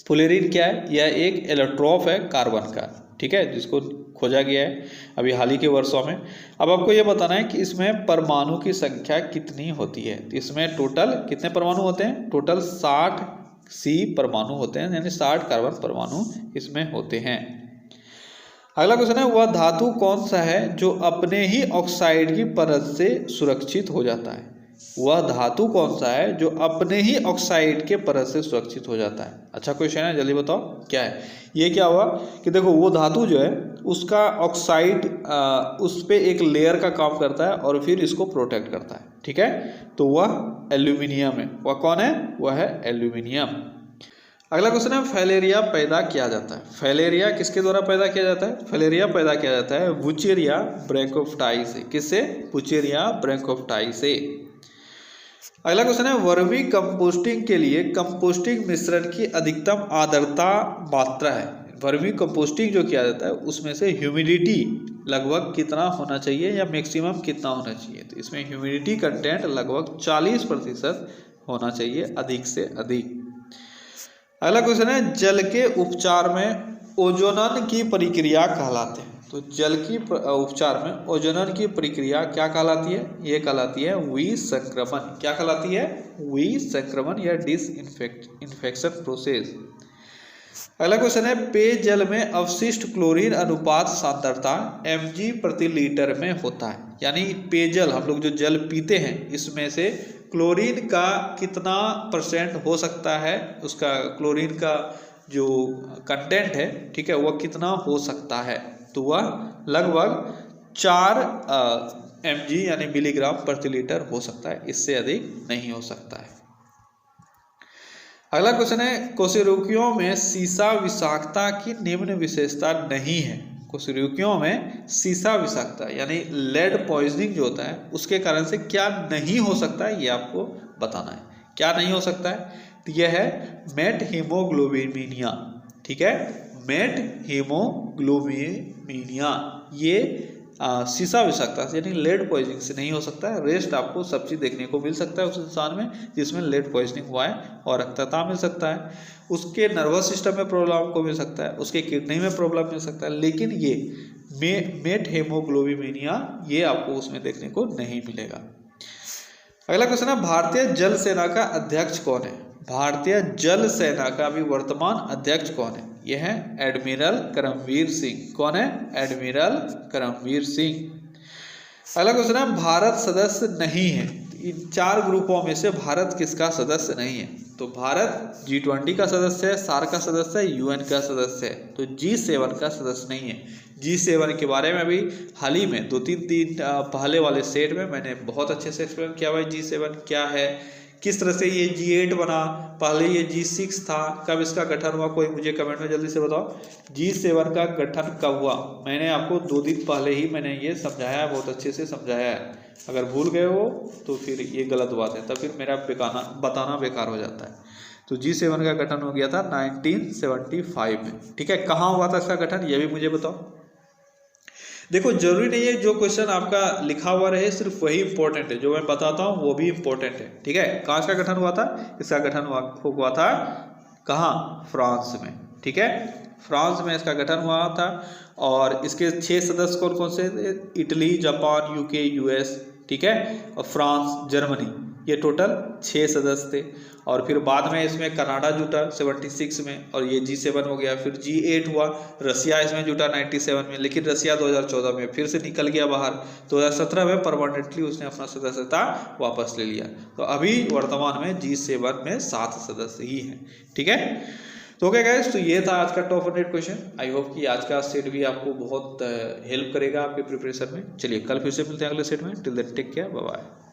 फुलेरीन क्या है? यह एक एलोट्रॉप है कार्बन का। ठीक है, जिसको खोजा गया है अभी हाल ही के वर्षों में। अब आपको यह बताना है कि इसमें परमाणु की संख्या कितनी होती है। तो इसमें टोटल कितने परमाणु होते हैं? टोटल 60 सी परमाणु होते हैं, यानी 60 कार्बन परमाणु इसमें होते हैं। अगला क्वेश्चन है, वह धातु कौन सा है जो अपने ही ऑक्साइड की परत से सुरक्षित हो जाता है? वह धातु कौन सा है जो अपने ही ऑक्साइड के परत से सुरक्षित हो जाता है? अच्छा क्वेश्चन है, जल्दी बताओ क्या है ये। क्या हुआ कि देखो, वो धातु जो है उसका ऑक्साइड उस पे एक लेयर का काम करता है और फिर इसको प्रोटेक्ट करता है। ठीक है, तो वह एल्यूमिनियम है। वह कौन है? वह है एल्यूमिनियम। अगला क्वेश्चन है, फैलेरिया पैदा किया जाता है। फैलेरिया किसके द्वारा पैदा किया जाता है? फैलेरिया पैदा किया जाता है वुचेरिया ब्रैंकोफ्टाई से। किससे? वुचेरिया ब्रैंकोफ्टाई से। अगला क्वेश्चन है, वर्मी कंपोस्टिंग के लिए कंपोस्टिंग मिश्रण की अधिकतम आर्द्रता मात्रा है। वर्मी कंपोस्टिंग जो किया जाता है उसमें से ह्यूमिडिटी लगभग कितना होना चाहिए या मैक्सिमम कितना होना चाहिए? तो इसमें ह्यूमिडिटी कंटेंट लगभग 40% होना चाहिए, अधिक से अधिक। अगला क्वेश्चन है, जल के उपचार में ओजोनन की प्रक्रिया कहलाते हैं। तो जल की उपचार में ओजोनन की प्रक्रिया क्या कहलाती है? ये कहलाती है विसंक्रमण। क्या कहलाती है? विसंक्रमण या डिसइंफेक्शन प्रोसेस। अगला क्वेश्चन है, पेयजल में अवशिष्ट क्लोरीन अनुपात सांद्रता mg प्रति लीटर में होता है। यानी पेयजल, हम लोग जो जल पीते हैं इसमें से क्लोरीन का कितना % हो सकता है, उसका क्लोरीन का जो कंटेंट है, ठीक है, वह कितना हो सकता है? तो वह लगभग 4 mg यानी मिलीग्राम प्रति लीटर हो सकता है, इससे अधिक नहीं हो सकता है। अगला क्वेश्चन है, कोशिरुकियों में सीसा विषाक्तता की निम्न विशेषता नहीं है। कोशिरुकियों में सीसा विषाक्तता यानी लेड पॉइजनिंग जो होता है उसके कारण से क्या नहीं हो सकता है, ये आपको बताना है। क्या नहीं हो सकता है? तो यह है मेट हीमोग्लोबिनिया। ठीक है, मेट हीमोग्लोबिनिया ये सीसा विषाक्तता यानी लेड पॉइजनिंग से नहीं हो सकता है। रेस्ट आपको सब चीज़ देखने को मिल सकता है उस इंसान में जिसमें लेड पॉइजनिंग हुआ है, और रक्तता मिल सकता है, उसके नर्वस सिस्टम में प्रॉब्लम आपको मिल सकता है, उसके किडनी में प्रॉब्लम मिल सकता है, लेकिन ये मेट हीमोग्लोबिनिया ये आपको उसमें देखने को नहीं मिलेगा। अगला क्वेश्चन है, भारतीय जल सेना का अध्यक्ष कौन है? भारतीय जल सेना का अभी वर्तमान अध्यक्ष कौन है? यह है एडमिरल करमवीर सिंह। कौन है? एडमिरल करमवीर सिंह। अगला क्वेश्चन है, भारत सदस्य नहीं है। इन 4 ग्रुपों में से भारत किसका सदस्य नहीं है? तो भारत G20 का सदस्य है, सार्क का सदस्य है, UN का सदस्य है, तो G7 का सदस्य नहीं है। G7 के बारे में अभी हाल ही में 2-3 दिन पहले वाले सेट में मैंने बहुत अच्छे से एक्सप्लेन किया हुआ है G7 क्या है, किस तरह से ये G8 बना, पहले ये G6 था, कब इसका गठन हुआ, कोई मुझे कमेंट में जल्दी से बताओ। G7 का गठन कब हुआ? मैंने आपको 2 दिन पहले ही मैंने ये समझाया है, बहुत अच्छे से समझाया है। अगर भूल गए हो तो फिर ये गलत बात है, तब फिर मेरा बताना बेकार हो जाता है। तो G7 का गठन हो गया था 1975 में, ठीक है। कहाँ हुआ था इसका गठन, ये भी मुझे बताओ। देखो जरूरी नहीं है जो क्वेश्चन आपका लिखा हुआ रहे सिर्फ वही इंपॉर्टेंट है, जो मैं बताता हूँ वो भी इंपॉर्टेंट है, ठीक है। कहाँ इसका गठन हुआ था? इसका गठन हुआ था कहाँ? फ्रांस में, ठीक है। फ्रांस में इसका गठन हुआ था। और इसके 6 सदस्य कौन कौन से थे? इटली, जापान, यूके, यूएस, ठीक है, और फ्रांस, जर्मनी, ये टोटल 6 सदस्य थे। और फिर बाद में इसमें कनाडा जुटा 76 में, और ये G7 हो गया। फिर G8 हुआ, रसिया इसमें जुटा 97 में, लेकिन रसिया 2014 में फिर से निकल गया बाहर। 2017 में परमानेंटली उसने अपना सदस्यता वापस ले लिया। तो अभी वर्तमान में G7 में 7 सदस्य ही हैं, ठीक है। तो ओके गाइस, तो ये था आज का टॉप 100 क्वेश्चन। आई होप कि आज का सेट भी आपको बहुत हेल्प करेगा आपके प्रिपरेशन में। चलिए कल फिर से मिलते हैं अगले सेट में। Till then take care, bye bye.